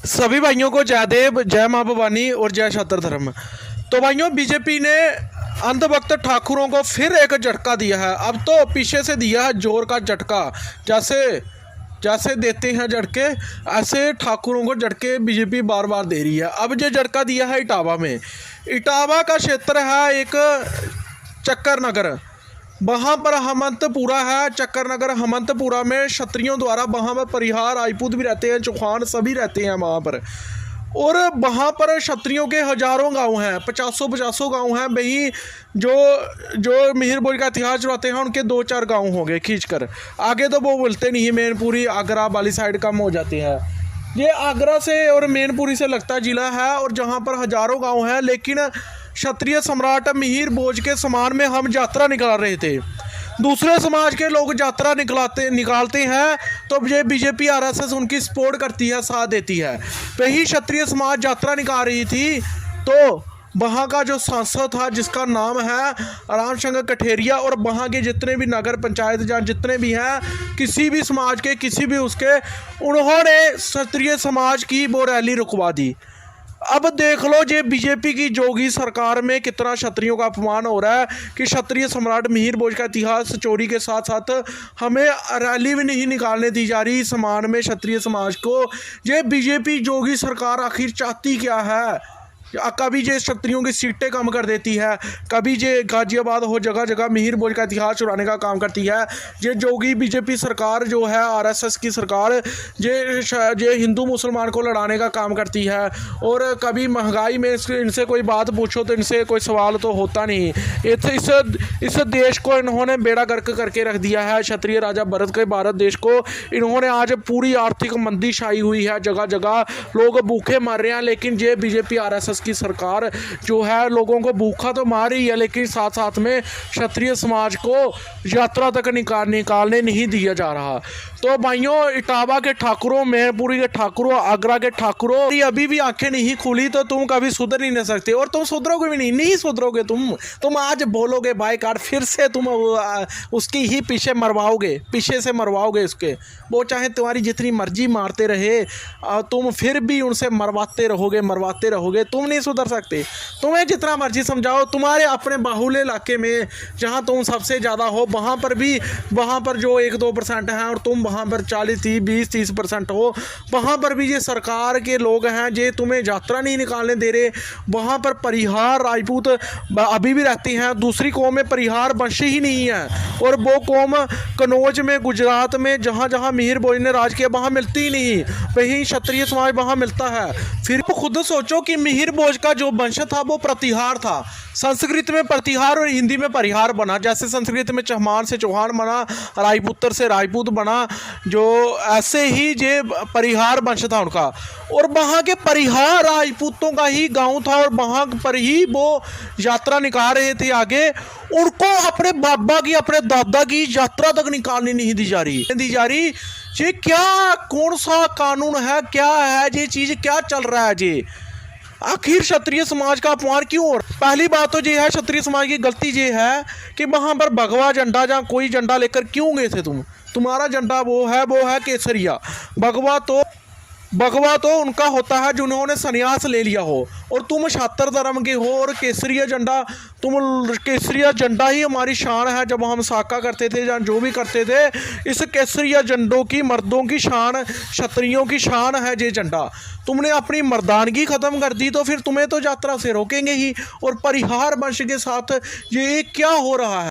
सभी भाइयों को जयदेव, जय मां भवानी और जय छात्र धर्म। तो भाइयों, बीजेपी ने अंधभक्त ठाकुरों को फिर एक झटका दिया है। अब तो पीछे से दिया है जोर का झटका। जैसे जैसे देते हैं झटके, ऐसे ठाकुरों को झटके बीजेपी बार बार दे रही है। अब जो झटका दिया है इटावा में, इटावा का क्षेत्र है एक चक्कर नगर, वहाँ पर हमंतपुरा है। चक्कर नगर हमंतपुरा में क्षत्रियों द्वारा, वहाँ पर परिहार राजपूत भी रहते हैं, चौहान सभी रहते हैं वहाँ पर। और वहाँ पर क्षत्रियों के हज़ारों गांव हैं, पचासों गांव हैं। वहीं जो मिहिर भोज का इतिहास चुराते हैं उनके 2-4 गांव होंगे खींचकर। आगे तो वो बोलते नहीं, मैनपुरी आगरा वाली साइड कम हो जाती है। ये आगरा से और मैनपुरी से लगता जिला है और जहाँ पर हज़ारों गाँव हैं। लेकिन क्षत्रिय सम्राट मिहिर भोज के समान में हम यात्रा निकाल रहे थे। दूसरे समाज के लोग यात्रा निकालते हैं तो ये बीजेपी आरएसएस उनकी सपोर्ट करती है, साथ देती है। वही क्षत्रिय समाज यात्रा निकाल रही थी तो वहाँ का जो सांसद था, जिसका नाम है रामशंकर कठेरिया, और वहाँ के जितने भी नगर पंचायत या जितने भी हैं, किसी भी समाज के, किसी भी उसके, उन्होंने क्षत्रिय समाज की वो रैली रुकवा दी। अब देख लो ये बीजेपी की जोगी सरकार में कितना क्षत्रियों का अपमान हो रहा है कि क्षत्रिय सम्राट मिहिर भोज का इतिहास चोरी के साथ साथ हमें रैली भी नहीं निकालने दी जा रही समान में क्षत्रिय समाज को। ये बीजेपी जोगी सरकार आखिर चाहती क्या है? कभी ये क्षत्रियों की सीटें कम कर देती है, कभी ये गाजियाबाद हो जगह जगह मिहिर भोज का इतिहास चुराने का काम करती है। ये जोगी बीजेपी सरकार जो है, आरएसएस की सरकार, ये हिंदू मुसलमान को लड़ाने का काम करती है। और कभी महंगाई में इनसे कोई बात पूछो तो इनसे कोई सवाल तो होता नहीं। इस देश को इन्होंने बेड़ा गर्क करके रख दिया है। क्षत्रिय राजा भरत के भारत देश को इन्होंने आज पूरी आर्थिक मंदी छाई हुई है, जगह जगह लोग भूखे मर रहे हैं। लेकिन ये बीजेपी आरएसएस की सरकार जो है लोगों को भूखा तो मार रही है, लेकिन साथ साथ में क्षत्रिय समाज को यात्रा तक निकालने नहीं दिया जा रहा। तो भाइयों, इटावा के ठाकुरों, मैनपुरी के ठाकुरों, आगरा के ठाकुरों, अभी भी आंखें नहीं खुली तो तुम कभी सुधर ही नहीं सकते। और तुम सुधरोगे भी नहीं सुधरोगे। तुम आज बोलोगे बाइकाट, फिर से तुम उसकी ही पीछे से मरवाओगे उसके। वो चाहे तुम्हारी जितनी मर्जी मारते रहे, तुम फिर भी उनसे मरवाते रहोगे। तुम नहीं सुधर सकते। तुम्हें जितना मर्जी समझाओ, तुम्हारे अपने बाहुल्य इलाके में जहां तुम सबसे ज़्यादा हो, वहां पर जो 1-2% हैं और तुम वहां पर 40-20-30% हो, वहां पर भी ये सरकार के लोग हैं जो तुम्हें यात्रा नहीं निकालने दे रहे। वहां पर परिहार राजपूत अभी भी रहते हैं। दूसरी कौम में परिहार वंश ही नहीं है, और वो कौम कन्नौज में, गुजरात में, जहाँ जहाँ मिहिर भोज ने राज किया वहाँ मिलती ही नहीं। वहीं क्षत्रिय समाज वहाँ मिलता है। फिर खुद सोचो कि मिहिर भोज का जो वंश था वो प्रतिहार था। संस्कृत में प्रतिहार और हिंदी में परिहार बना। जैसे संस्कृत में चौहान से चौहान बना, राजपुत्र से राजपूत बना, जो ऐसे ही ये परिहार वंश था उनका। और वहाँ के परिहार राजपूतों का ही गांव था और वहाँ पर ही वो यात्रा निकाल रहे थे आगे। उनको अपने बाबा की, अपने दादा की यात्रा तक निकालनी नहीं दी जा रही। ये क्या, कौन सा कानून है, क्या है ये चीज़, क्या चल रहा है ये? आखिर क्षत्रिय समाज का अपमान क्यों हो? पहली बात तो ये है, क्षत्रिय समाज की गलती ये है कि वहाँ पर भगवा झंडा या कोई झंडा लेकर क्यों गए थे तुम्हारा झंडा वो है केसरिया। भगवा तो उनका होता है जिन्होंने संन्यास ले लिया हो, और तुम छात्र धर्म के हो। और केसरिया झंडा ही हमारी शान है। जब हम साका करते थे या जो भी करते थे, इस केसरिया झंडों की, मर्दों की शान, क्षत्रियों की शान है ये झंडा। तुमने अपनी मर्दानगी ख़त्म कर दी तो फिर तुम्हें तो यात्रा से रोकेंगे ही। और परिहार वंश के साथ ये क्या हो रहा है?